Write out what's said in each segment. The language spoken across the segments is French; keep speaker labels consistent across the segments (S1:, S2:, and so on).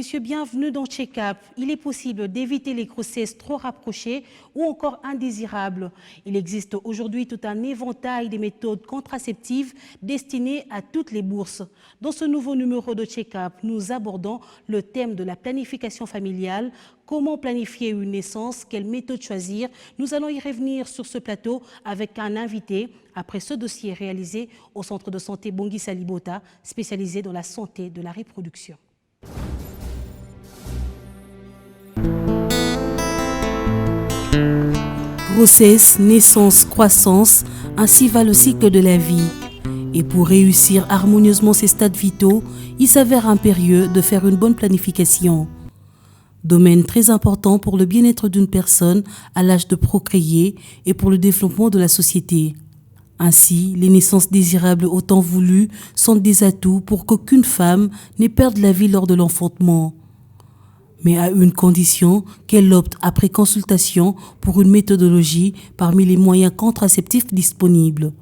S1: messieurs, bienvenue dans Check-up. Il est possible d'éviter les grossesses trop rapprochées ou encore indésirables. Il existe aujourd'hui tout un éventail de méthodes contraceptives destinées à toutes les bourses. Dans ce nouveau numéro de Check-up, nous abordons le thème de la planification familiale. Comment planifier une naissance? Quelle méthode choisir? Nous allons y revenir sur ce plateau avec un invité après ce dossier réalisé au centre de santé Bongui Salibota, spécialisé dans la santé de la reproduction. Grossesse, naissance, croissance, ainsi va le cycle de la vie. Et pour réussir harmonieusement ces stades vitaux, il s'avère impérieux de faire une bonne planification. Domaine très important pour le bien-être d'une personne à l'âge de procréer et pour le développement de la société. Ainsi, les naissances désirables autant voulues sont des atouts pour qu'aucune femme n'ait perdu la vie lors de l'enfantement. Mais à une condition qu'elle opte après consultation pour une méthodologie parmi les moyens contraceptifs disponibles.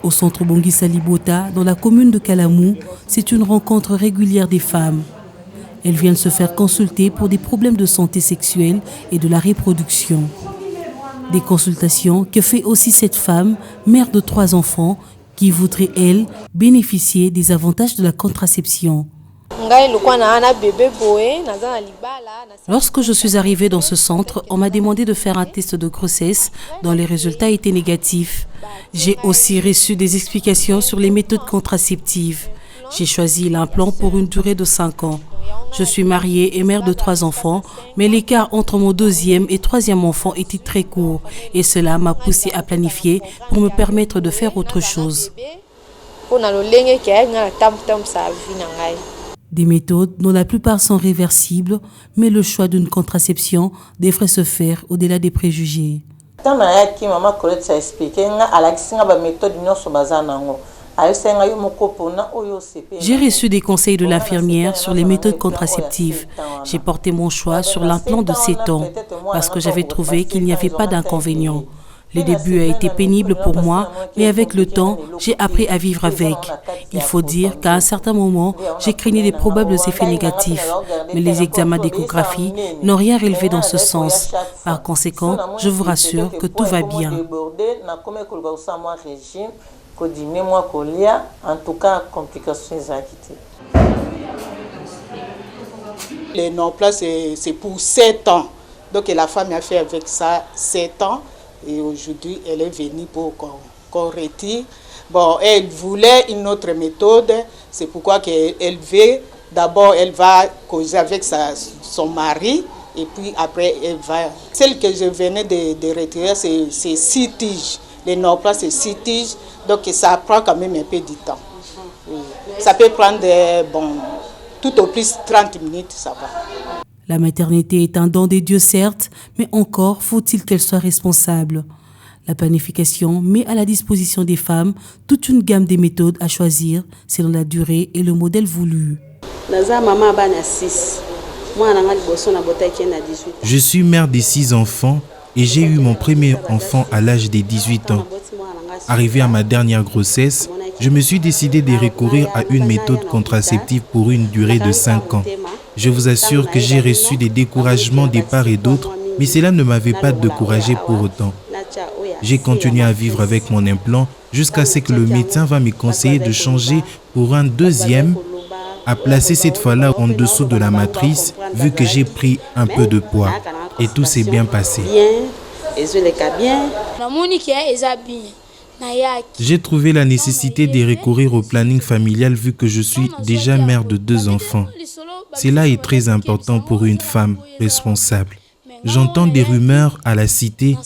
S1: Au centre Bongui Salibota, dans la commune de Kalamou, c'est une rencontre régulière des femmes. Elles viennent se faire consulter pour des problèmes de santé sexuelle et de la reproduction. Des consultations que fait aussi cette femme, mère de 3 enfants, qui voudrait, elle, bénéficier des avantages de la contraception. Lorsque je suis arrivée dans ce centre, on m'a demandé de faire un test de grossesse dont les résultats étaient négatifs. J'ai aussi reçu des explications sur les méthodes contraceptives. J'ai choisi l'implant pour une durée de 5 ans. Je suis mariée et mère de 3 enfants, mais l'écart entre mon 2e et 3e enfant était très court et cela m'a poussée à planifier pour me permettre de faire autre chose. Des méthodes dont la plupart sont réversibles, mais le choix d'une contraception devrait se faire au-delà des préjugés. J'ai reçu des conseils de l'infirmière sur les méthodes contraceptives. J'ai porté mon choix sur l'implant de 7 ans parce que j'avais trouvé qu'il n'y avait pas d'inconvénient. Le début a été pénible pour moi, mais avec le temps, j'ai appris à vivre avec. Il faut dire qu'à un certain moment, j'ai craigné des probables effets négatifs, mais les examens d'échographie n'ont rien relevé dans ce sens. Par conséquent, je vous rassure que tout va bien.
S2: En tout cas, complications les non-plats, c'est pour 7 ans. Donc la femme a fait avec ça 7 ans. Et aujourd'hui, elle est venue pour qu'on retire. Bon, elle voulait une autre méthode. C'est pourquoi elle veut. D'abord, elle va causer avec son mari. Et puis après, elle va. Celle que je venais de retirer, c'est 6 tiges. Les non-plats, c'est 6 tiges. Donc ça prend quand même un peu de temps. Oui. Ça peut prendre, tout au plus 30 minutes, ça va.
S1: La maternité est un don des dieux, certes, mais encore faut-il qu'elle soit responsable. La planification met à la disposition des femmes toute une gamme de méthodes à choisir selon la durée et le modèle voulu.
S3: Je suis mère de 6 enfants et j'ai eu mon premier enfant à l'âge de 18 ans. Arrivé à ma dernière grossesse, je me suis décidé de recourir à une méthode contraceptive pour une durée de 5 ans. Je vous assure que j'ai reçu des découragements de part et d'autre, mais cela ne m'avait pas découragé pour autant. J'ai continué à vivre avec mon implant jusqu'à ce que le médecin va me conseiller de changer pour un 2e, à placer cette fois-là en dessous de la matrice, vu que j'ai pris un peu de poids. Et tout s'est bien passé. J'ai trouvé la nécessité de recourir au planning familial vu que je suis déjà mère de 2 enfants. Cela est très important pour une femme responsable. J'entends des rumeurs à la cité,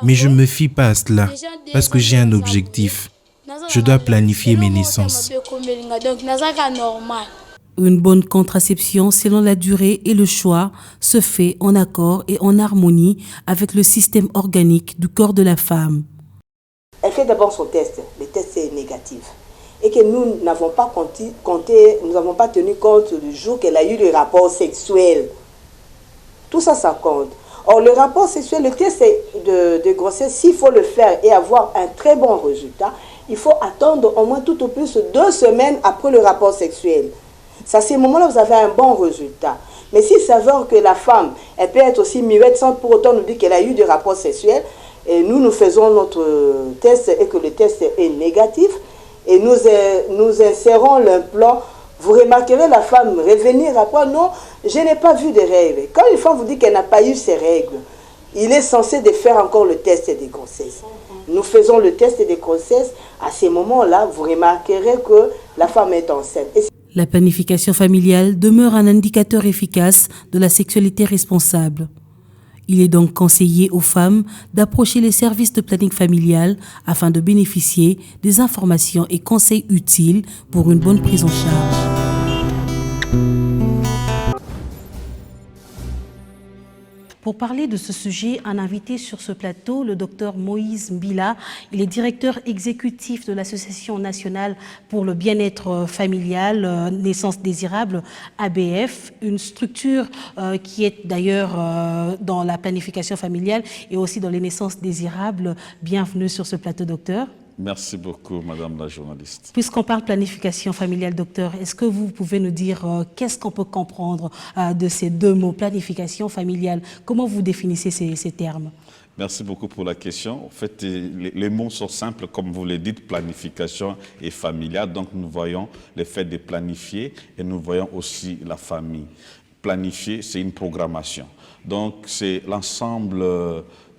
S3: mais je ne me fie pas à cela parce que j'ai un objectif. Je dois planifier mes naissances.
S1: Une bonne contraception selon la durée et le choix se fait en accord et en harmonie avec le système organique du corps de la femme.
S4: Elle fait d'abord son test. Le test est négatif. Et que nous n'avons pas tenu compte du jour qu'elle a eu le rapport sexuel. Tout ça, ça compte. Or, le rapport sexuel, le test de grossesse, s'il faut le faire et avoir un très bon résultat, il faut attendre au moins tout au plus 2 semaines après le rapport sexuel. C'est à ce moment-là vous avez un bon résultat. Mais s'il s'avère que la femme, elle peut être aussi muette sans pour autant nous dire qu'elle a eu des rapports sexuels, et nous faisons notre test et que le test est négatif, et nous insérons l'implant, vous remarquerez la femme revenir après, non, je n'ai pas vu de règles. Quand une femme vous dit qu'elle n'a pas eu ces règles, il est censé de faire encore le test des grossesses. Nous faisons le test des grossesses, à ces moments-là, vous remarquerez que la femme est enceinte.
S1: La planification familiale demeure un indicateur efficace de la sexualité responsable. Il est donc conseillé aux femmes d'approcher les services de planning familial afin de bénéficier des informations et conseils utiles pour une bonne prise en charge. Pour parler de ce sujet, un invité sur ce plateau, le docteur Moïse Mbila. Il est directeur exécutif de l'Association nationale pour le bien-être familial, Naissance désirable, ABF, une structure qui est d'ailleurs dans la planification familiale et aussi dans les naissances désirables. Bienvenue sur ce plateau, docteur.
S5: Merci beaucoup, madame la journaliste.
S1: Puisqu'on parle planification familiale, docteur, est-ce que vous pouvez nous dire qu'est-ce qu'on peut comprendre de ces deux mots, planification familiale? Comment vous définissez ces termes?
S5: Merci beaucoup pour la question. En fait, les mots sont simples, comme vous le dites, planification et familiale. Donc, nous voyons le fait de planifier et nous voyons aussi la famille. Planifier, c'est une programmation. Donc, c'est l'ensemble...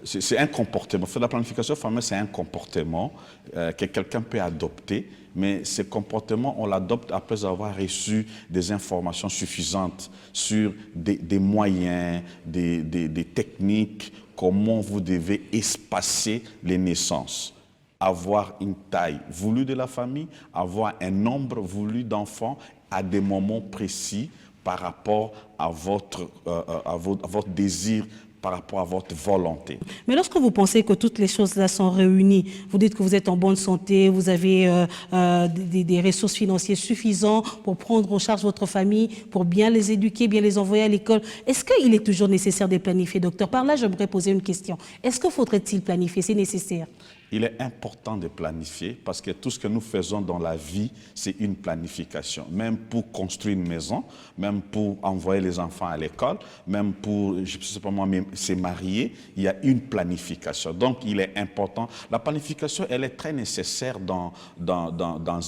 S5: C'est un comportement. En fait, la planification familiale, c'est un comportement que quelqu'un peut adopter, mais ce comportement, on l'adopte après avoir reçu des informations suffisantes sur des moyens, des techniques, comment vous devez espacer les naissances. Avoir une taille voulue de la famille, avoir un nombre voulu d'enfants à des moments précis par rapport à votre désir, par rapport à votre volonté.
S1: Mais lorsque vous pensez que toutes les choses-là sont réunies, vous dites que vous êtes en bonne santé, vous avez des ressources financières suffisantes pour prendre en charge votre famille, pour bien les éduquer, bien les envoyer à l'école. Est-ce qu'il est toujours nécessaire de planifier, docteur? Par là, j'aimerais poser une question. Est-ce que faudrait-il planifier? C'est nécessaire?
S5: Il est important de planifier parce que tout ce que nous faisons dans la vie, c'est une planification. Même pour construire une maison, même pour envoyer les enfants à l'école, même pour, je ne sais pas moi, se marier, il y a une planification. Donc, il est important. La planification, elle est très nécessaire dans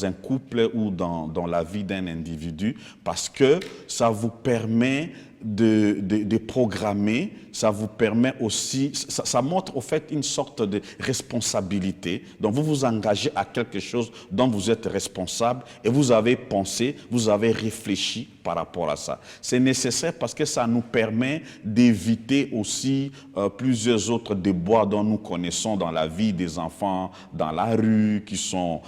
S5: un couple ou dans la vie d'un individu parce que ça vous permet de programmer, ça vous permet aussi, ça montre au fait une sorte de responsabilité. Donc vous vous engagez à quelque chose dont vous êtes responsable et vous avez pensé, vous avez réfléchi par rapport à ça. C'est nécessaire parce que ça nous permet d'éviter aussi plusieurs autres déboires dont nous connaissons dans la vie des enfants, dans la rue, qui sont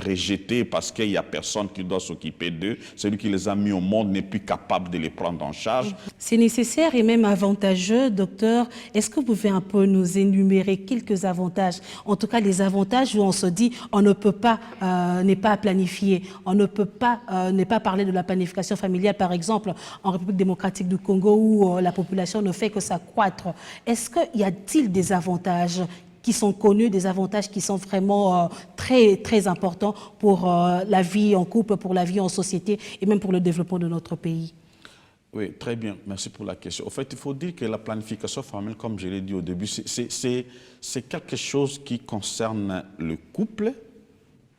S5: rejetés parce qu'il n'y a personne qui doit s'occuper d'eux. Celui qui les a mis au monde n'est plus capable de les prendre en charge.
S1: C'est nécessaire et même avantageux, docteur. Est-ce que vous pouvez un peu nous énumérer quelques avantages? En tout cas, les avantages où on se dit on ne peut pas n'est pas planifier, on ne peut pas n'est pas parler de la planification familiale, par exemple, en République démocratique du Congo où la population ne fait que s'accroître. Est-ce qu'il y a-t-il des avantages qui sont connus, des avantages qui sont vraiment très, très importants pour la vie en couple, pour la vie en société et même pour le développement de notre pays?
S5: Oui, très bien. Merci pour la question. En fait, il faut dire que la planification familiale, comme je l'ai dit au début, c'est quelque chose qui concerne le couple,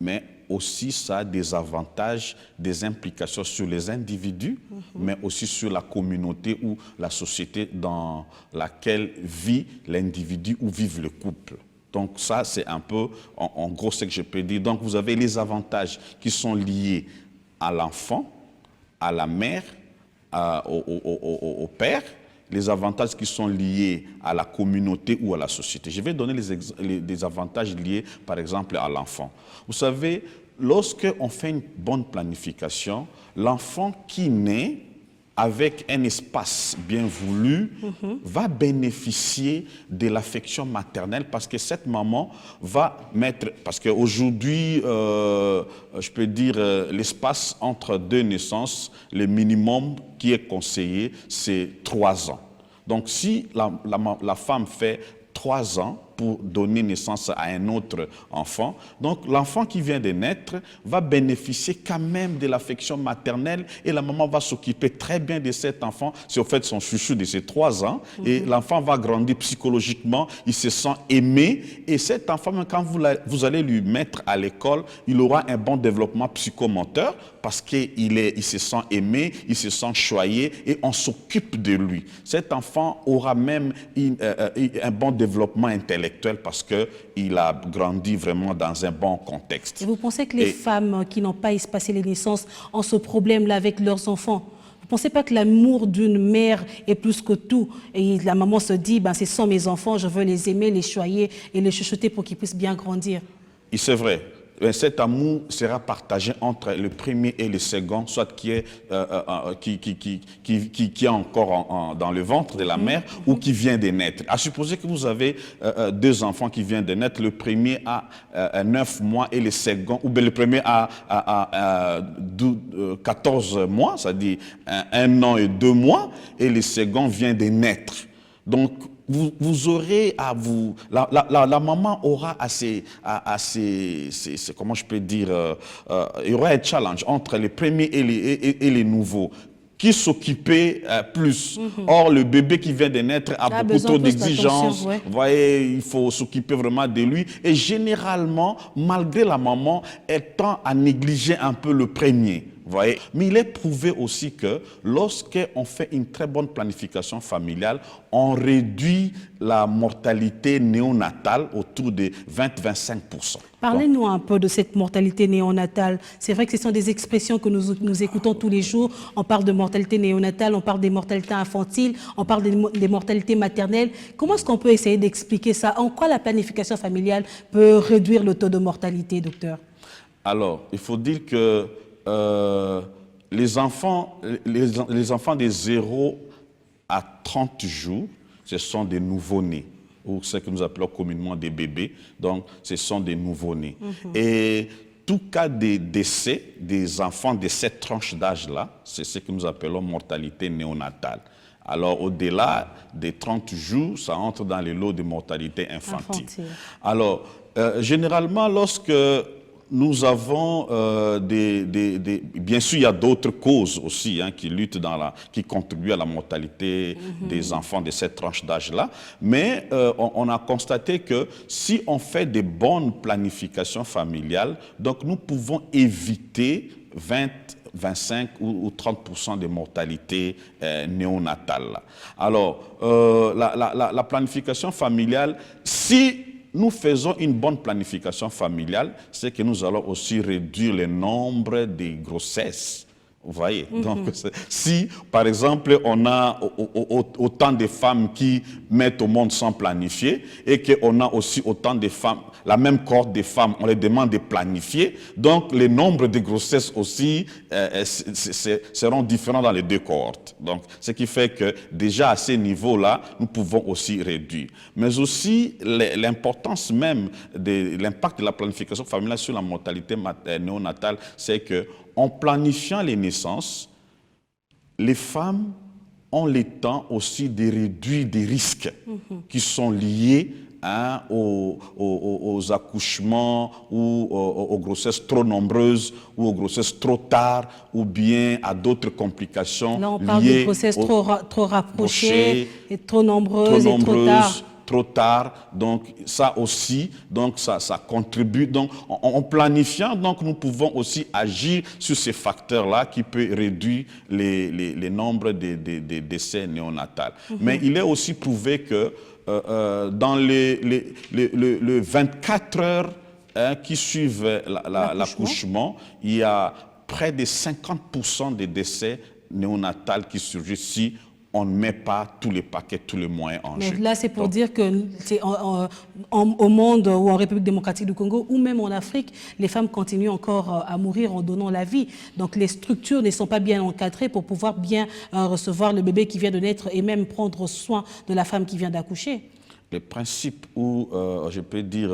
S5: mais aussi ça a des avantages, des implications sur les individus, mais aussi sur la communauté ou la société dans laquelle vit l'individu ou vive le couple. Donc ça, c'est un peu, en gros, ce que je peux dire. Donc vous avez les avantages qui sont liés à l'enfant, à la mère, au père, les avantages qui sont liés à la communauté ou à la société. Je vais donner des avantages liés, par exemple, à l'enfant. Vous savez, lorsqu'on fait une bonne planification, l'enfant qui naît avec un espace bien voulu, va bénéficier de l'affection maternelle parce que cette maman va mettre, parce qu'aujourd'hui, je peux dire, l'espace entre deux naissances, le minimum qui est conseillé, c'est 3 ans. Donc si la femme fait 3 ans, pour donner naissance à un autre enfant. Donc l'enfant qui vient de naître va bénéficier quand même de l'affection maternelle et la maman va s'occuper très bien de cet enfant. C'est au fait son chouchou de ses 3 ans et l'enfant va grandir psychologiquement, il se sent aimé et cet enfant, même quand vous allez lui mettre à l'école, il aura un bon développement psychomoteur parce qu'il se sent aimé, il se sent choyé et on s'occupe de lui. Cet enfant aura même un bon développement intellectuel parce qu'il a grandi vraiment dans un bon contexte.
S1: Et vous pensez que les femmes qui n'ont pas espacé les naissances ont ce problème-là avec leurs enfants? Vous ne pensez pas que l'amour d'une mère est plus que tout? Et la maman se dit, ben, ce sont mes enfants, je veux les aimer, les choyer et les chuchoter pour qu'ils puissent bien grandir.
S5: Et c'est vrai. Cet amour sera partagé entre le premier et le second, soit qui est encore dans le ventre de la mère ou qui vient de naître. À supposer que vous avez 2 enfants qui viennent de naître, le premier a 9 mois et le second, ou bien le premier a 14 mois, c'est-à-dire 1 an et 2 mois, et le second vient de naître. Donc, vous aurez à vous... La maman aura comment je peux dire... il y aura un challenge entre les premiers et les nouveaux. Qui s'occupait plus. Or, le bébé qui vient de naître a beaucoup trop d'exigences.
S1: Ouais.
S5: Vous voyez, il faut s'occuper vraiment de lui. Et généralement, malgré la maman, elle tend à négliger un peu le premier. Vous voyez? Mais il est prouvé aussi que lorsqu'on fait une très bonne planification familiale, on réduit la mortalité néonatale autour de 20-25%.
S1: Parlez-nous un peu de cette mortalité néonatale. C'est vrai que ce sont des expressions que nous écoutons tous les jours. On parle de mortalité néonatale, on parle des mortalités infantiles, on parle des mortalités maternelles. Comment est-ce qu'on peut essayer d'expliquer ça? En quoi la planification familiale peut réduire le taux de mortalité, docteur?
S5: Alors, il faut dire que les enfants de 0 à 30 jours, ce sont des nouveau-nés, ou ce que nous appelons communément des bébés. Donc, ce sont des nouveau-nés. Et tout cas de décès des enfants de cette tranche d'âge-là, c'est ce que nous appelons mortalité néonatale. Alors, au-delà des 30 jours, ça entre dans les lots de mortalité infantile. Alors, généralement, lorsque nous avons bien sûr, il y a d'autres causes aussi qui contribuent à la mortalité des enfants de cette tranche d'âge-là. Mais on a constaté que si on fait de bonnes planifications familiales, donc nous pouvons éviter 25 ou 30% de mortalité néonatale. Alors, la planification familiale, si nous faisons une bonne planification familiale, c'est que nous allons aussi réduire le nombre de grossesses. Vous voyez? Donc, si, par exemple, on a autant de femmes qui mettent au monde sans planifier et qu'on a aussi autant de femmes, la même cohorte de femmes, on les demande de planifier, donc le nombre de grossesses aussi seront différents dans les 2 cohortes. Donc, ce qui fait que déjà à ces niveaux-là, nous pouvons aussi réduire. Mais aussi, l'importance même de l'impact de la planification familiale sur la mortalité néonatale, c'est que en planifiant les naissances, les femmes ont le temps aussi de réduire des risques qui sont liés aux accouchements ou aux grossesses trop nombreuses ou aux grossesses trop tard ou bien à d'autres complications.
S1: Là, on parle de grossesses trop rapprochées et trop nombreuses et trop tard.
S5: Trop tard, donc ça aussi, donc ça contribue. Donc en planifiant, donc nous pouvons aussi agir sur ces facteurs-là qui peuvent réduire les nombres de décès néonatals. Mais il est aussi prouvé que dans les 24 heures qui suivent l'accouchement, il y a près de 50% des décès néonatals qui surgissent si on ne met pas tous les paquets, tous les moyens en jeu.
S1: Mais là, c'est pour dire que au monde ou en République démocratique du Congo, ou même en Afrique, les femmes continuent encore à mourir en donnant la vie. Donc les structures ne sont pas bien encadrées pour pouvoir bien recevoir le bébé qui vient de naître et même prendre soin de la femme qui vient d'accoucher.
S5: les principes ou, je peux dire,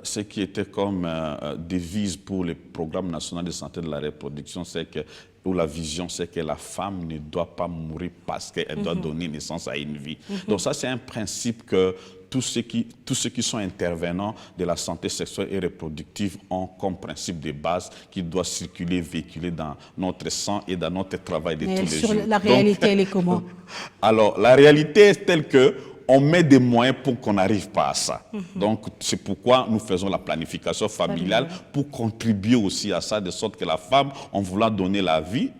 S5: ce qui était comme devise pour les programmes nationaux de santé de la reproduction, c'est que, ou la vision, c'est que la femme ne doit pas mourir parce qu'elle doit donner naissance à une vie. Donc ça, c'est un principe que tous ceux qui sont intervenants de la santé sexuelle et reproductive ont comme principe de base qui doit circuler, véhiculer dans notre sang et dans notre travail de tous les jours.
S1: La réalité, elle est comment?
S5: Alors, la réalité est telle que on met des moyens pour qu'on n'arrive pas à ça. Donc, c'est pourquoi nous faisons la planification familiale pour contribuer aussi à ça, de sorte que la femme, en voulant donner la vie,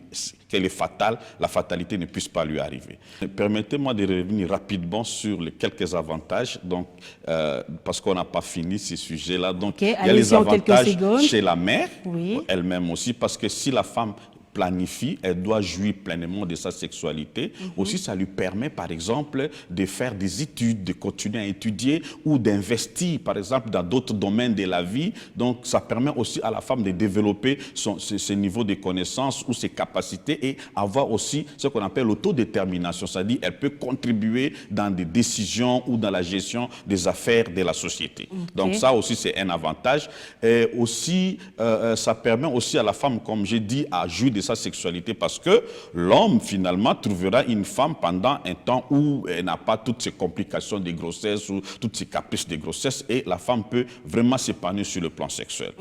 S5: qu'elle est fatale, la fatalité ne puisse pas lui arriver. Permettez-moi de revenir rapidement sur les quelques avantages, donc, parce qu'on n'a pas fini ces sujets-là. Donc, il y a les avantages chez la mère, elle-même aussi, parce que si la femme planifie, elle doit jouir pleinement de sa sexualité. Aussi, ça lui permet, par exemple, de faire des études, de continuer à étudier ou d'investir, par exemple, dans d'autres domaines de la vie. Donc, ça permet aussi à la femme de développer ses niveaux de connaissances ou ses capacités et avoir aussi ce qu'on appelle l'autodétermination. C'est-à-dire, elle peut contribuer dans des décisions ou dans la gestion des affaires de la société. Donc, ça aussi, c'est un avantage. Et aussi, ça permet aussi à la femme, comme j'ai dit, à jouir de sa sexualité parce que l'homme finalement trouvera une femme pendant un temps où elle n'a pas toutes ces complications de grossesse ou toutes ces caprices de grossesse et la femme peut vraiment s'épanouir sur le plan sexuel.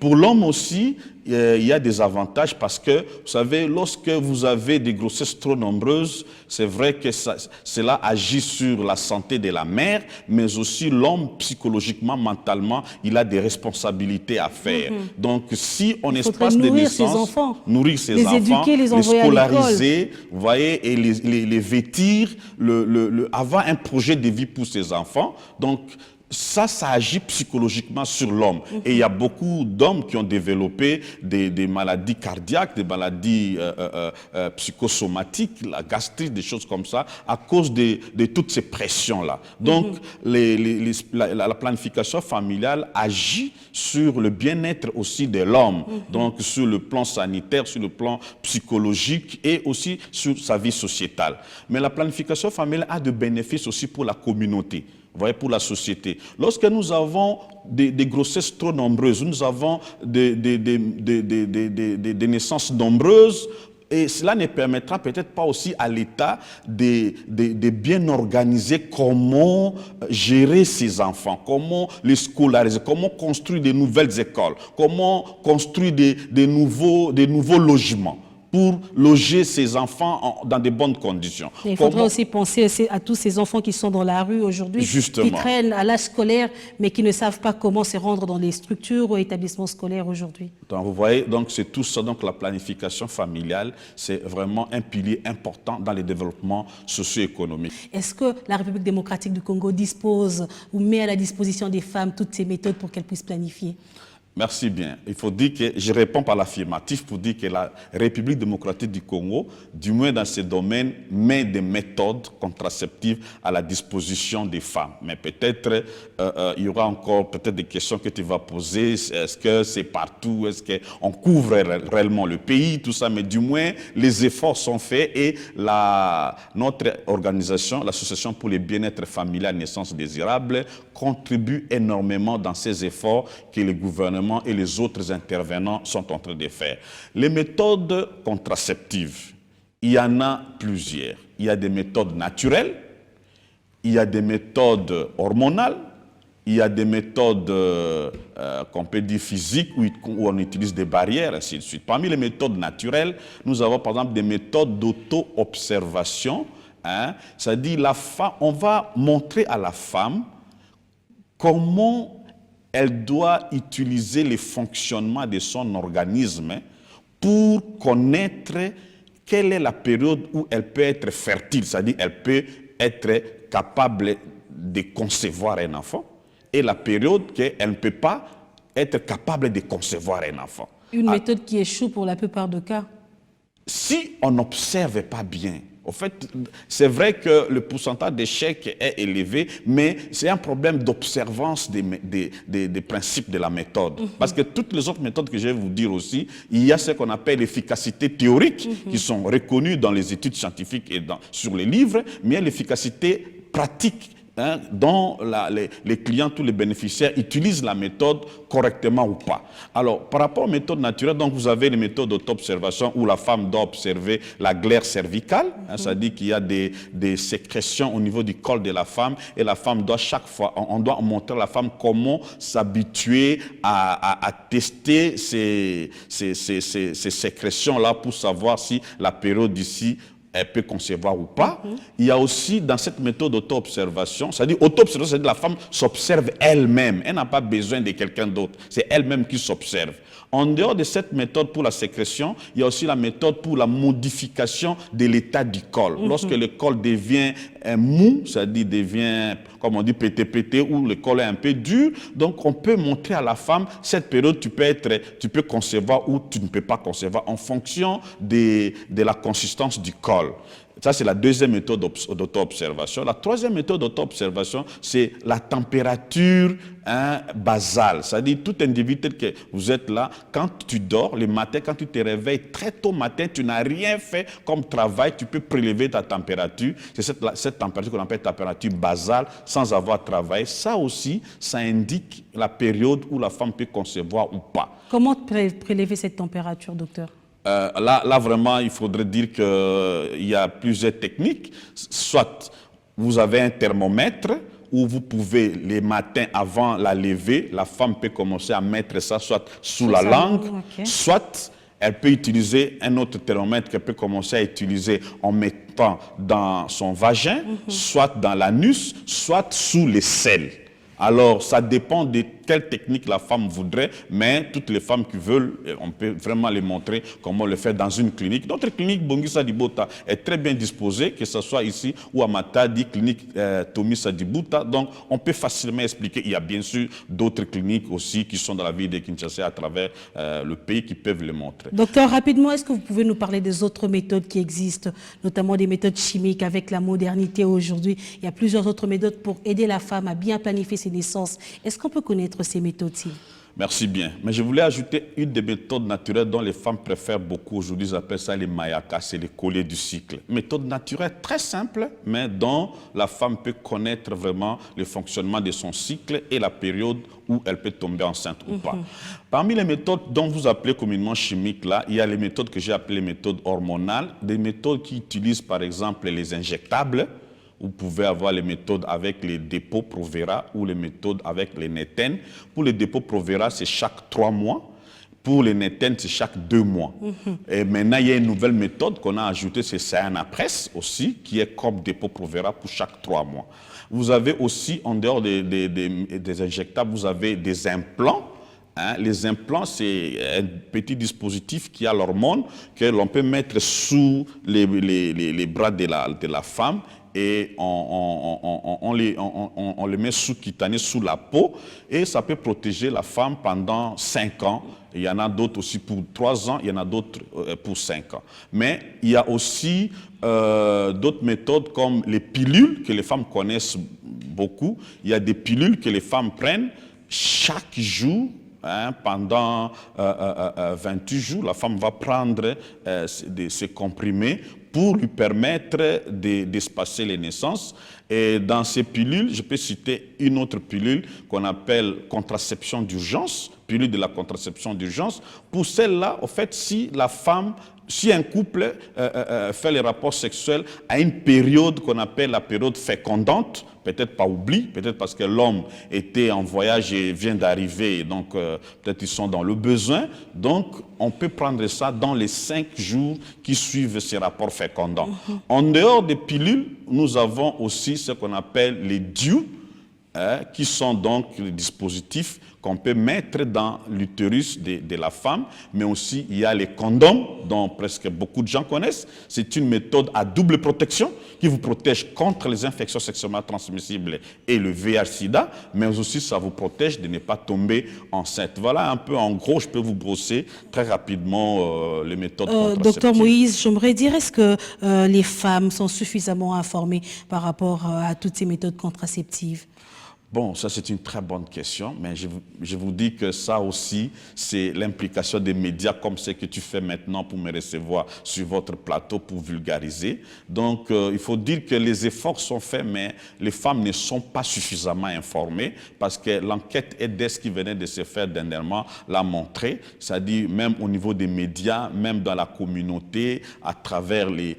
S5: Pour l'homme aussi, il y a des avantages parce que, vous savez, lorsque vous avez des grossesses trop nombreuses, c'est vrai que cela agit sur la santé de la mère, mais aussi l'homme, psychologiquement, mentalement, il a des responsabilités à faire. Donc, si on espace de naissance, nourrir ses enfants,
S1: éduquer, les
S5: scolariser, vous voyez, et les vêtir, avoir un projet de vie pour ses enfants. Donc, ça agit psychologiquement sur l'homme. Et il y a beaucoup d'hommes qui ont développé des maladies cardiaques, des maladies psychosomatiques, la gastrite, des choses comme ça, à cause de toutes ces pressions-là. Donc, la planification familiale agit sur le bien-être aussi de l'homme, donc sur le plan sanitaire, sur le plan psychologique et aussi sur sa vie sociétale. Mais la planification familiale a de bénéfices aussi pour la communauté. Vous voyez, pour la société. Lorsque nous avons des grossesses trop nombreuses, nous avons des naissances nombreuses, et cela ne permettra peut-être pas aussi à l'État de bien organiser comment gérer ses enfants, comment les scolariser, comment construire de nouvelles écoles, comment construire des nouveaux logements pour loger ses enfants dans de bonnes conditions.
S1: Il faudrait aussi penser à tous ces enfants qui sont dans la rue aujourd'hui, qui traînent à l'âge scolaire, mais qui ne savent pas comment se rendre dans les structures ou établissements scolaires aujourd'hui.
S5: Donc vous voyez, donc c'est tout ça. Donc la planification familiale, c'est vraiment un pilier important dans le développement socio-économique.
S1: Est-ce que la République démocratique du Congo dispose ou met à la disposition des femmes toutes ces méthodes pour qu'elles puissent planifier?
S5: Merci bien. Il faut dire que je réponds par l'affirmatif pour dire que la République démocratique du Congo, du moins dans ce domaine, met des méthodes contraceptives à la disposition des femmes. Mais peut-être il y aura encore peut-être des questions que tu vas poser. Est-ce que c'est partout? Est-ce qu'on couvre réellement le pays? Tout ça. Mais du moins, les efforts sont faits et notre organisation, l'Association pour le bien-être familial naissance désirable, contribue énormément dans ces efforts que le gouvernement et les autres intervenants sont en train de faire. Les méthodes contraceptives, il y en a plusieurs. Il y a des méthodes naturelles, il y a des méthodes hormonales, il y a des méthodes qu'on peut dire physiques où on utilise des barrières, ainsi de suite. Parmi les méthodes naturelles, nous avons par exemple des méthodes d'auto-observation. C'est-à-dire on va montrer à la femme comment elle doit utiliser le fonctionnement de son organisme pour connaître quelle est la période où elle peut être fertile, c'est-à-dire elle peut être capable de concevoir un enfant, et la période qu'elle ne peut pas être capable de concevoir un enfant.
S1: Une méthode qui échoue pour la plupart des cas.
S5: Si on n'observe pas bien, en fait, c'est vrai que le pourcentage d'échecs est élevé, mais c'est un problème d'observance des principes de la méthode. Parce que toutes les autres méthodes que je vais vous dire aussi, il y a ce qu'on appelle l'efficacité théorique, qui sont reconnues dans les études scientifiques et sur les livres, mais il y a l'efficacité pratique dont les clients, tous les bénéficiaires utilisent la méthode correctement ou pas. Alors, par rapport aux méthodes naturelles, donc vous avez les méthodes d'auto-observation où la femme doit observer la glaire cervicale, c'est-à-dire qu'il y a des sécrétions au niveau du col de la femme et la femme doit chaque fois, on doit montrer à la femme comment s'habituer à tester ces sécrétions-là pour savoir si la période d'ici elle peut concevoir ou pas. Il y a aussi dans cette méthode d'auto-observation, c'est-à-dire auto-observation, c'est-à-dire la femme s'observe elle-même. Elle n'a pas besoin de quelqu'un d'autre. C'est elle-même qui s'observe. En dehors de cette méthode pour la sécrétion, il y a aussi la méthode pour la modification de l'état du col. Lorsque le col devient mou, c'est-à-dire devient, comme on dit, pété, ou le col est un peu dur, donc on peut montrer à la femme, cette période, tu peux concevoir ou tu ne peux pas concevoir en fonction de la consistance du col. Ça, c'est la deuxième méthode d'auto-observation. La troisième méthode d'auto-observation, c'est la température basale. C'est-à-dire, tout individu tel que vous êtes là, quand tu dors, le matin, quand tu te réveilles très tôt matin, tu n'as rien fait comme travail, tu peux prélever ta température. C'est cette température qu'on appelle température basale, sans avoir travaillé. Ça aussi, ça indique la période où la femme peut concevoir ou pas.
S1: Comment prélever cette température, docteur?
S5: Là, vraiment, il faudrait dire qu'il y a plusieurs techniques. Soit vous avez un thermomètre où vous pouvez, les matins avant la levée, la femme peut commencer à mettre ça soit sous la langue, soit elle peut utiliser un autre thermomètre qu'elle peut commencer à utiliser en mettant dans son vagin, soit dans l'anus, soit sous les selles. Alors, ça dépend de quelle technique la femme voudrait, mais toutes les femmes qui veulent, on peut vraiment les montrer comment le faire dans une clinique. Notre clinique Bongisa Dibota est très bien disposée, que ce soit ici ou à Matadi, clinique Tomisa Dibuta. Donc, on peut facilement expliquer. Il y a bien sûr d'autres cliniques aussi qui sont dans la ville de Kinshasa à travers le pays qui peuvent le montrer.
S1: Docteur, rapidement, est-ce que vous pouvez nous parler des autres méthodes qui existent, notamment des méthodes chimiques avec la modernité aujourd'hui? Il y a plusieurs autres méthodes pour aider la femme à bien planifier ses naissances. Est-ce qu'on peut connaître ces méthodes-ci?
S5: Merci bien. Mais je voulais ajouter une des méthodes naturelles dont les femmes préfèrent beaucoup aujourd'hui. Ils appellent ça les mayakas, c'est les colliers du cycle. Méthode naturelle très simple, mais dont la femme peut connaître vraiment le fonctionnement de son cycle et la période où elle peut tomber enceinte ou pas. Parmi les méthodes dont vous appelez communément chimiques, là, il y a les méthodes que j'ai appelées méthodes hormonales, des méthodes qui utilisent par exemple les injectables. Vous pouvez avoir les méthodes avec les dépôts Provera ou les méthodes avec les Neten. Pour les dépôts Provera, c'est chaque 3 mois. Pour les Neten, c'est chaque 2 mois. Et maintenant, il y a une nouvelle méthode qu'on a ajoutée, c'est Cyanapress aussi, qui est comme dépôt Provera pour chaque 3 mois. Vous avez aussi, en dehors des injectables, vous avez des implants. Les implants, c'est un petit dispositif qui a l'hormone que l'on peut mettre sous les bras de la femme et on le met sous-cutané, sous la peau, et ça peut protéger la femme pendant 5 ans. Il y en a d'autres aussi pour 3 ans, il y en a d'autres pour 5 ans. Mais il y a aussi d'autres méthodes comme les pilules que les femmes connaissent beaucoup. Il y a des pilules que les femmes prennent chaque jour. Pendant 28 jours, la femme va prendre ces comprimés pour lui permettre d'espacer les naissances. Et dans ces pilules, je peux citer une autre pilule qu'on appelle contraception d'urgence, pilule de la contraception d'urgence. Pour celle-là, en fait, si un couple fait les rapports sexuels à une période qu'on appelle la période fécondante, peut-être par oubli, peut-être parce que l'homme était en voyage et vient d'arriver, donc peut-être ils sont dans le besoin, donc on peut prendre ça dans les 5 jours qui suivent ces rapports fécondants. En dehors des pilules, nous avons aussi ce qu'on appelle les DIU, qui sont donc les dispositifs qu'on peut mettre dans l'utérus de la femme, mais aussi il y a les condoms, dont presque beaucoup de gens connaissent. C'est une méthode à double protection qui vous protège contre les infections sexuellement transmissibles et le VIH-Sida, mais aussi ça vous protège de ne pas tomber enceinte. Voilà un peu en gros, je peux vous brosser très rapidement les méthodes contraceptives.
S1: Docteur Moïse, j'aimerais dire, est-ce que les femmes sont suffisamment informées par rapport à toutes ces méthodes contraceptives?
S5: Bon, ça c'est une très bonne question, mais je vous dis que ça aussi, c'est l'implication des médias comme ce que tu fais maintenant pour me recevoir sur votre plateau pour vulgariser. Donc, il faut dire que les efforts sont faits, mais les femmes ne sont pas suffisamment informées parce que l'enquête EDES qui venait de se faire dernièrement l'a montré, c'est-à-dire même au niveau des médias, même dans la communauté, à travers les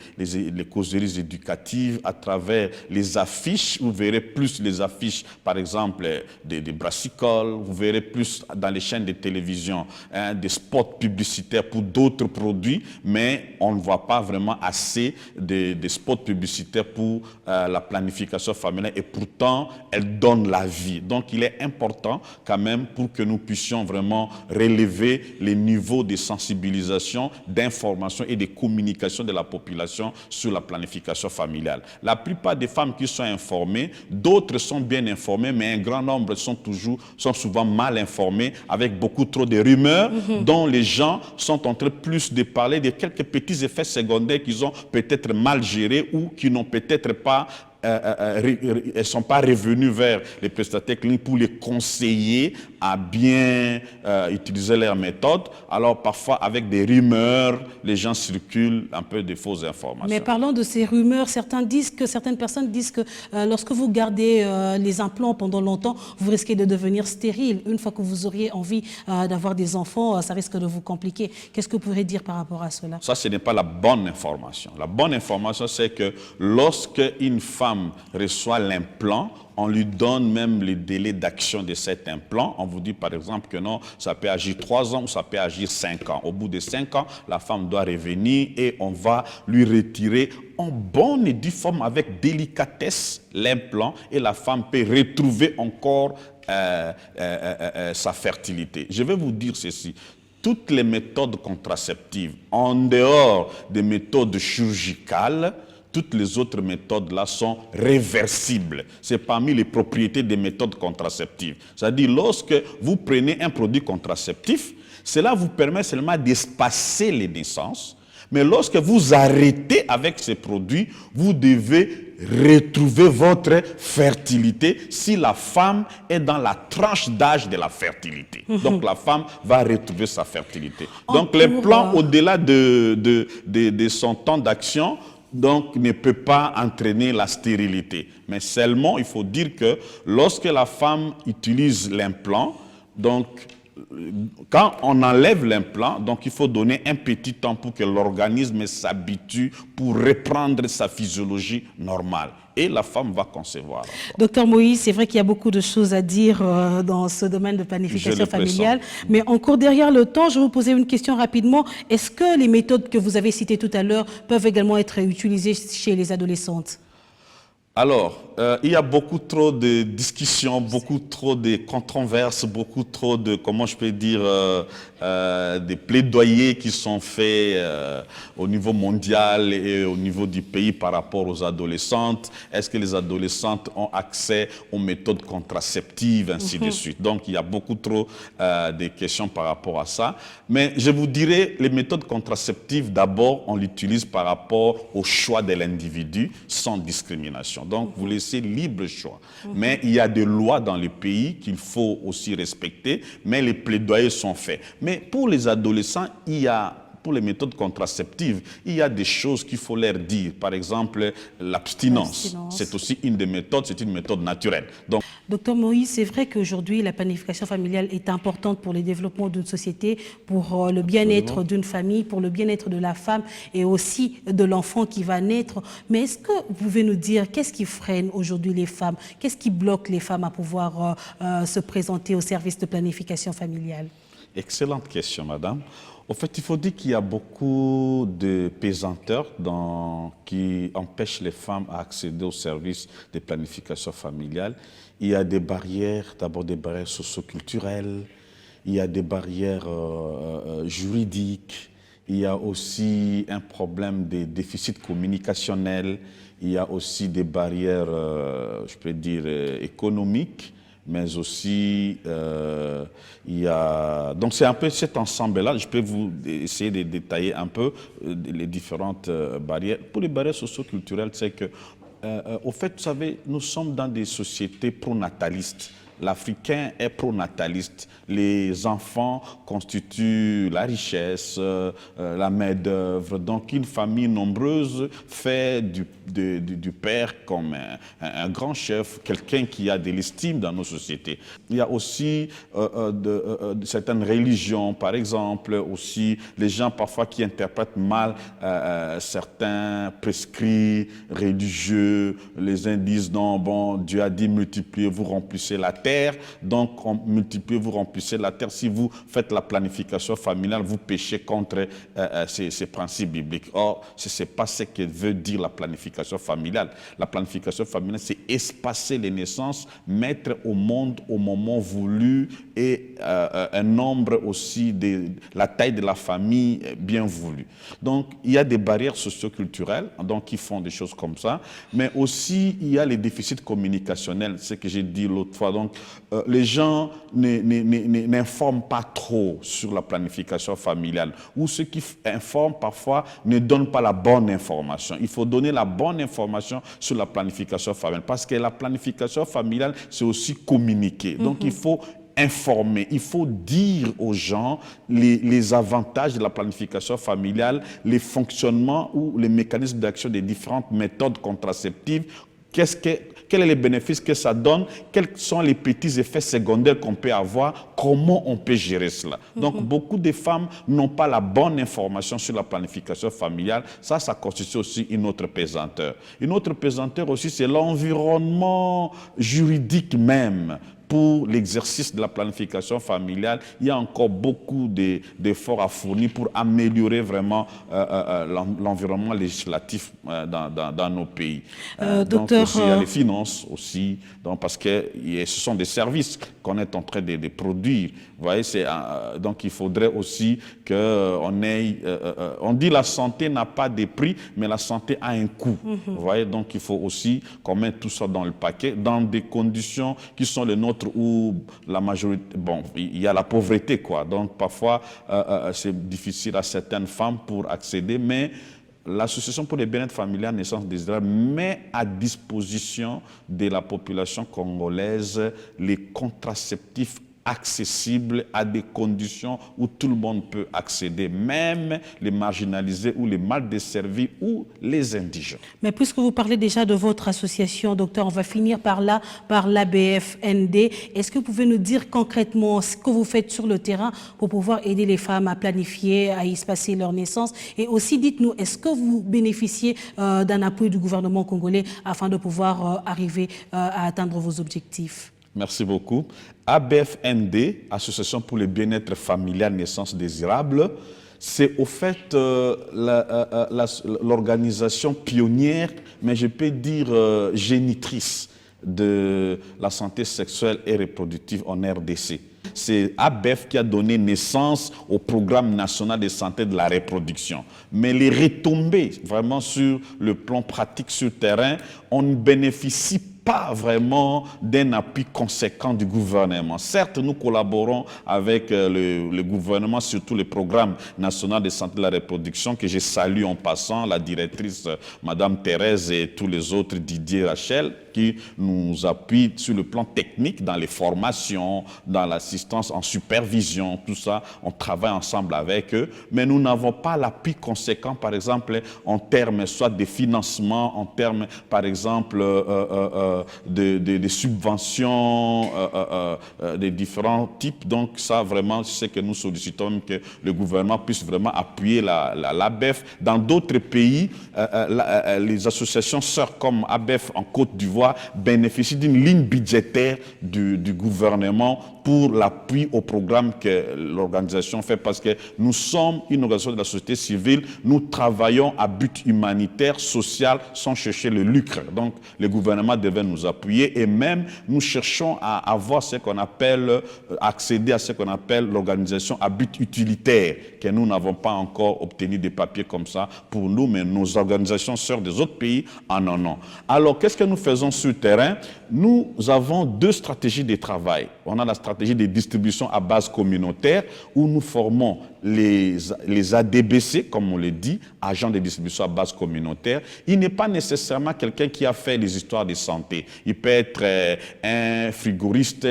S5: causeries éducatives, à travers les affiches, vous verrez plus les affiches, par exemple, des brassicoles, vous verrez plus dans les chaînes de télévision des spots publicitaires pour d'autres produits, mais on ne voit pas vraiment assez de spots publicitaires pour la planification familiale et pourtant, elle donne la vie. Donc, il est important quand même pour que nous puissions vraiment relever les niveaux de sensibilisation, d'information et de communication de la population sur la planification familiale. La plupart des femmes qui sont informées, d'autres sont bien informées, mais un grand nombre sont souvent mal informés avec beaucoup trop de rumeurs dont les gens sont en train plus de parler de quelques petits effets secondaires qu'ils ont peut-être mal gérés ou qui n'ont peut-être pas elles ne sont pas revenues vers les prestataires cliniques pour les conseiller à bien utiliser leurs méthodes. Alors parfois avec des rumeurs, les gens circulent un peu de fausses informations.
S1: Mais parlons de ces rumeurs, certaines personnes disent que lorsque vous gardez les implants pendant longtemps, vous risquez de devenir stérile. Une fois que vous auriez envie d'avoir des enfants, ça risque de vous compliquer. Qu'est-ce que vous pourriez dire par rapport à cela?
S5: Ça, ce n'est pas la bonne information. La bonne information, c'est que lorsque une femme reçoit l'implant, on lui donne même le délai d'action de cet implant. On vous dit par exemple que non, ça peut agir 3 ans ou ça peut agir 5 ans. Au bout de 5 ans, la femme doit revenir et on va lui retirer en bonne et due forme avec délicatesse l'implant et la femme peut retrouver encore sa fertilité. Je vais vous dire ceci. Toutes les méthodes contraceptives, en dehors des méthodes chirurgicales, toutes les autres méthodes-là sont réversibles. C'est parmi les propriétés des méthodes contraceptives. C'est-à-dire, lorsque vous prenez un produit contraceptif, cela vous permet seulement d'espacer les naissances. Mais lorsque vous arrêtez avec ces produits, vous devez retrouver votre fertilité si la femme est dans la tranche d'âge de la fertilité. Donc la femme va retrouver sa fertilité. Donc l'implant, au-delà de son temps d'action, donc ne peut pas entraîner la stérilité. Mais seulement, il faut dire que lorsque la femme utilise l'implant, donc quand on enlève l'implant, donc il faut donner un petit temps pour que l'organisme s'habitue pour reprendre sa physiologie normale. Et la femme va concevoir.
S1: Docteur Moïse, c'est vrai qu'il y a beaucoup de choses à dire dans ce domaine de planification familiale, mais encore derrière le temps, je vais vous poser une question rapidement. Est-ce que les méthodes que vous avez citées tout à l'heure peuvent également être utilisées chez les adolescentes?
S5: Alors, il y a beaucoup trop de discussions, beaucoup trop de controverses, beaucoup trop de, comment je peux dire, des plaidoyers qui sont faits au niveau mondial et au niveau du pays par rapport aux adolescentes. Est-ce que les adolescentes ont accès aux méthodes contraceptives, ainsi de suite. Donc, il y a beaucoup trop de questions par rapport à ça. Mais je vous dirais, les méthodes contraceptives, d'abord, on l'utilise par rapport au choix de l'individu sans discrimination. Donc, vous laissez libre choix. Mais il y a des lois dans les pays qu'il faut aussi respecter, mais les plaidoyers sont faits. Mais pour les adolescents, pour les méthodes contraceptives, il y a des choses qu'il faut leur dire. Par exemple, l'abstinence. C'est aussi une des méthodes, c'est une méthode naturelle. Donc,
S1: Docteur Moïse, c'est vrai qu'aujourd'hui, la planification familiale est importante pour le développement d'une société, pour le bien-être d'une famille, pour le bien-être de la femme et aussi de l'enfant qui va naître. Mais est-ce que vous pouvez nous dire qu'est-ce qui freine aujourd'hui les femmes? Qu'est-ce qui bloque les femmes à pouvoir se présenter au service de planification familiale?
S5: Excellente question, madame. En fait, il faut dire qu'il y a beaucoup de pesanteurs qui empêchent les femmes à accéder aux services de planification familiale. Il y a des barrières, d'abord des barrières socio-culturelles, il y a des barrières juridiques, il y a aussi un problème de déficit communicationnel, il y a aussi des barrières, je peux dire, économiques. Mais aussi, il y a... Donc, c'est un peu cet ensemble-là. Je peux vous essayer de détailler un peu les différentes barrières. Pour les barrières socio-culturelles, c'est que Au fait, vous savez, nous sommes dans des sociétés pronatalistes. L'Africain est pronataliste. Les enfants constituent la richesse, la main-d'œuvre. Donc, une famille nombreuse fait du père comme un grand chef, quelqu'un qui a de l'estime dans nos sociétés. Il y a aussi certaines religions, par exemple, aussi les gens parfois qui interprètent mal certains prescrits religieux. Les uns disent non, bon, Dieu a dit multipliez-vous, remplissez la terre. Donc, multipliez-vous, remplissez la terre. Si vous faites la planification familiale, vous péchez contre ces principes bibliques. Or, ce n'est pas ce que veut dire la planification familiale. La planification familiale, c'est espacer les naissances, mettre au monde au moment voulu et un nombre aussi de la taille de la famille bien voulu. Donc, il y a des barrières socioculturelles, donc qui font des choses comme ça, mais aussi il y a les déficits communicationnels, ce que j'ai dit l'autre fois. Donc, les gens n'informent pas trop sur la planification familiale, ou ceux qui informent parfois ne donnent pas la bonne information. Il faut donner la bonne information sur la planification familiale, parce que la planification familiale, c'est aussi communiquer. Donc, il faut informer, il faut dire aux gens les avantages de la planification familiale, les fonctionnements ou les mécanismes d'action des différentes méthodes contraceptives. Quels sont les bénéfices que ça donne? Quels sont les petits effets secondaires qu'on peut avoir? Comment on peut gérer cela? Donc, beaucoup de femmes n'ont pas la bonne information sur la planification familiale. Ça constitue aussi une autre pesanteur. Une autre pesanteur aussi, c'est l'environnement juridique même. Pour l'exercice de la planification familiale, il y a encore beaucoup d'efforts à fournir pour améliorer vraiment l'environnement législatif dans nos pays. Donc aussi, il y a les finances aussi, donc, parce que ce sont des services qu'on est en train de produire. Vous voyez, donc il faudrait aussi qu'on ait... on dit la santé n'a pas de prix, mais la santé a un coût. Vous voyez, donc il faut aussi qu'on mette tout ça dans le paquet, dans des conditions qui sont les nôtres, où la majorité, bon, il y a la pauvreté, quoi. Donc, parfois, c'est difficile à certaines femmes pour accéder, mais l'Association pour le bien-être familial naissance désirable met à disposition de la population congolaise les contraceptifs accessibles à des conditions où tout le monde peut accéder, même les marginalisés ou les mal desservis ou les indigents.
S1: Mais puisque vous parlez déjà de votre association, docteur, on va finir par l'ABFND. Est-ce que vous pouvez nous dire concrètement ce que vous faites sur le terrain pour pouvoir aider les femmes à planifier, à espacer leur naissance? Et aussi, dites-nous, est-ce que vous bénéficiez d'un appui du gouvernement congolais afin de pouvoir arriver à atteindre vos objectifs?
S5: Merci beaucoup. ABFND, Association pour le bien-être familial naissance désirable, c'est au fait l'organisation pionnière, mais je peux dire génitrice de la santé sexuelle et reproductive en RDC. C'est ABF qui a donné naissance au programme national de santé de la reproduction. Mais les retombées, vraiment sur le plan pratique sur le terrain, on ne bénéficie pas vraiment d'un appui conséquent du gouvernement. Certes, nous collaborons avec le gouvernement, surtout le programme national de santé de la reproduction, que je salue en passant, la directrice Madame Thérèse et tous les autres, Didier, Rachel, qui nous appuient sur le plan technique, dans les formations, dans l'assistance en supervision, tout ça, on travaille ensemble avec eux, mais nous n'avons pas l'appui conséquent, par exemple, en termes soit de financement, en termes, par exemple, des subventions de différents types. Donc ça, vraiment, c'est que nous sollicitons que le gouvernement puisse vraiment appuyer l'ABEF. Dans d'autres pays, les associations sœurs comme ABEF en Côte d'Ivoire bénéficient d'une ligne budgétaire du gouvernement pour l'appui au programme que l'organisation fait, parce que nous sommes une organisation de la société civile, nous travaillons à but humanitaire, social, sans chercher le lucre. Donc le gouvernement devait nous appuyer, et même nous cherchons à avoir ce qu'on appelle, accéder à ce qu'on appelle l'organisation à but utilitaire, que nous n'avons pas encore obtenu des papiers comme ça pour nous, mais nos organisations sœurs des autres pays en ont. Alors qu'est-ce que nous faisons sur le terrain? Nous avons deux stratégies de travail. on a la stratégie de distribution à base communautaire où nous formons les ADBC, comme on le dit, agents de distribution à base communautaire. Il n'est pas nécessairement quelqu'un qui a fait les histoires de santé. Il peut être un frigoriste,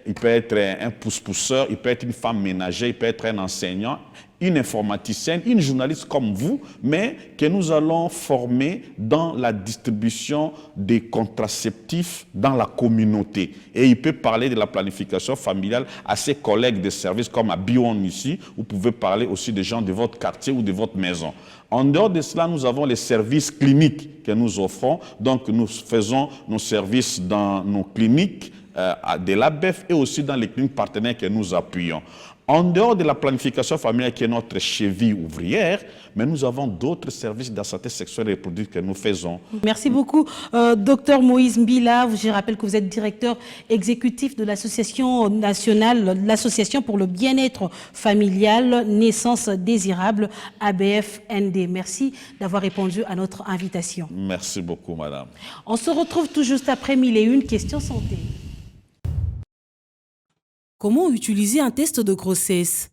S5: il peut être un pousse-pousseur, il peut être une femme ménagère, il peut être un enseignant, une informaticienne, une journaliste comme vous, mais que nous allons former dans la distribution des contraceptifs dans la communauté. Et il peut parler de la planification familiale à ses collègues de service comme à Bion ici. Vous pouvez parler aussi des gens de votre quartier ou de votre maison. En dehors de cela, nous avons les services cliniques que nous offrons. Donc, nous faisons nos services dans nos cliniques de l'ABEF et aussi dans les cliniques partenaires que nous appuyons. En dehors de la planification familiale qui est notre cheville ouvrière, mais nous avons d'autres services de la santé sexuelle et reproductive que nous faisons.
S1: Merci beaucoup. Docteur Moïse Mbila, je rappelle que vous êtes directeur exécutif de l'association nationale, l'association pour le bien-être familial, naissance désirable, ABF-ND. Merci d'avoir répondu à notre invitation.
S5: Merci beaucoup, madame.
S1: On se retrouve tout juste après 1001 questions santé. Comment utiliser un test de grossesse?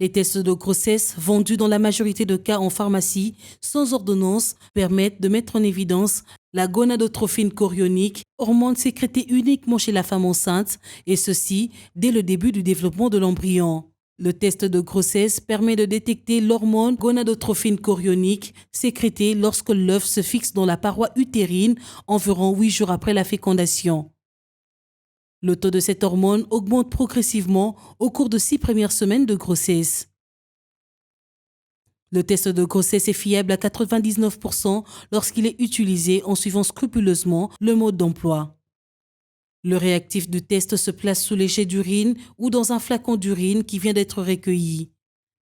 S1: Les tests de grossesse, vendus dans la majorité de cas en pharmacie, sans ordonnance, permettent de mettre en évidence la gonadotrophine chorionique, hormone sécrétée uniquement chez la femme enceinte, et ceci dès le début du développement de l'embryon. Le test de grossesse permet de détecter l'hormone gonadotrophine chorionique sécrétée lorsque l'œuf se fixe dans la paroi utérine environ 8 jours après la fécondation. Le taux de cette hormone augmente progressivement au cours de 6 premières semaines de grossesse. Le test de grossesse est fiable à 99% lorsqu'il est utilisé en suivant scrupuleusement le mode d'emploi. Le réactif du test se place sous les jets d'urine ou dans un flacon d'urine qui vient d'être recueilli.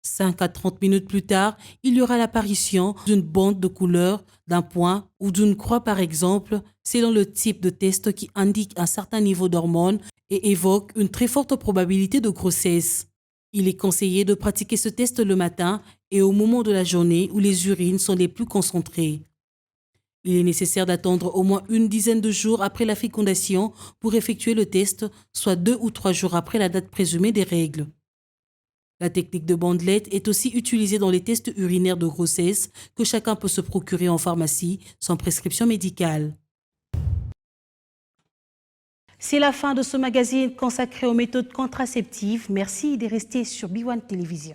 S1: 5 à 30 minutes plus tard, il y aura l'apparition d'une bande de couleur, d'un point ou d'une croix par exemple, selon le type de test qui indique un certain niveau d'hormones et évoque une très forte probabilité de grossesse. Il est conseillé de pratiquer ce test le matin et au moment de la journée où les urines sont les plus concentrées. Il est nécessaire d'attendre au moins une dizaine de jours après la fécondation pour effectuer le test, soit 2 ou 3 jours après la date présumée des règles. La technique de bandelette est aussi utilisée dans les tests urinaires de grossesse que chacun peut se procurer en pharmacie sans prescription médicale. C'est la fin de ce magazine consacré aux méthodes contraceptives. Merci de rester sur B1 Télévision.